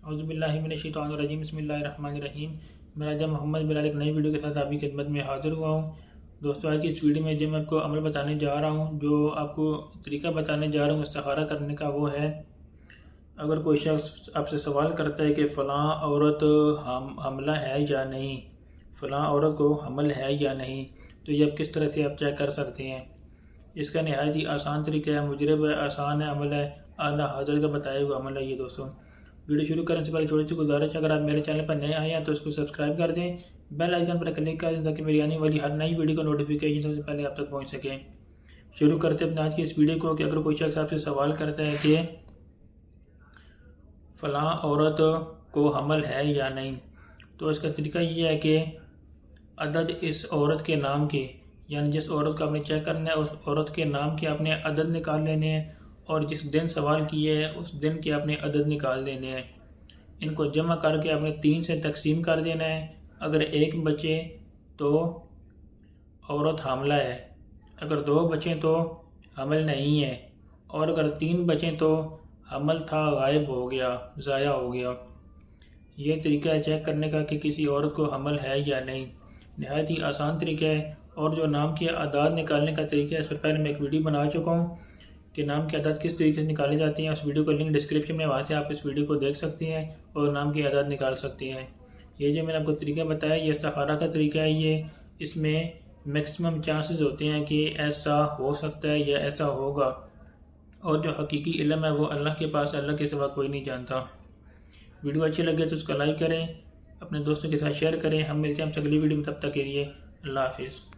औज़ुबिल्लाहिमिनश्शैतानिर्रजीम बिस्मिल्लाहिर्रहमानिर्रहीम। मैं राजा मोहम्मद बिलाल एक नई वीडियो के साथ आपकी खिदमत में हाज़िर हुआ हूँ। दोस्तों, आज की इस वीडियो में जो मैं आपको अमल बताने जा रहा हूँ, जो आपको तरीका बताने जा रहा हूँ इस्तिखारा करने का, वो है अगर कोई शख्स आपसे सवाल करता है कि फ़लाँ औरत हमला है या नहीं, फ़लाँ औरत को हमल है या नहीं, तो ये आप किस तरह से आप चेक कर सकते हैं। इसका नहायत ही आसान तरीका है, मुजरब है, आसान है, अमल है, आला हज़रत का बताया हुआ अमल है ये। दोस्तों, वीडियो शुरू करने से पहले छोटी सी गुजारिश, अगर आप मेरे चैनल पर नए आए हैं तो इसको सब्सक्राइब कर दें, बेल आइकन पर क्लिक कर दें ताकि मेरी आने वाली हर नई वीडियो का नोटिफिकेशन सबसे पहले आप तक पहुंच सके। शुरू करते अपने आज की इस वीडियो को कि अगर कोई शख्स आपसे सवाल करता है कि फ़लाँ औरत को हमल है या नहीं, तो इसका तरीका ये है कि अदद इस औरत के नाम के, यानी जिस औरत को आपने चेक करना है उस औरत के नाम के आपने अदद निकाल लेने हैं, और जिस दिन सवाल किए है उस दिन के आपने अदद निकाल देने हैं। इनको जमा करके आपने 3 से तकसीम कर देना है। अगर 1 बचे तो औरत हामला है, अगर 2 बचें तो हमल नहीं है, और अगर 3 बचें तो हमल था, गायब हो गया, ज़ाया हो गया। ये तरीका है चेक करने का कि किसी औरत को हमल है या नहीं। नहायत ही आसान तरीका है। और जो नाम की आदाद निकालने का तरीका है, इस पर पहले मैं एक वीडियो बना चुका हूँ कि नाम की आदाद किस तरीके से निकाली जाती हैं। उस वीडियो का लिंक डिस्क्रिप्शन में, वहाँ से आप इस वीडियो को देख सकते हैं और नाम की आदाद निकाल सकते हैं। ये जो मैंने आपको तरीका बताया, ये इस्तिखारा का तरीका है। ये इसमें मैक्सिमम चांसेस होते हैं कि ऐसा हो सकता है या ऐसा होगा, और जो हकीकी इल्म है वो अल्लाह के पास, अल्लाह के सिवा कोई नहीं जानता। वीडियो अच्छी लगे तो उसका लाइक करें, अपने दोस्तों के साथ शेयर करें। हम मिलते हैं आपसे अगली वीडियो में, तब तक के लिए अल्लाह हाफिज़।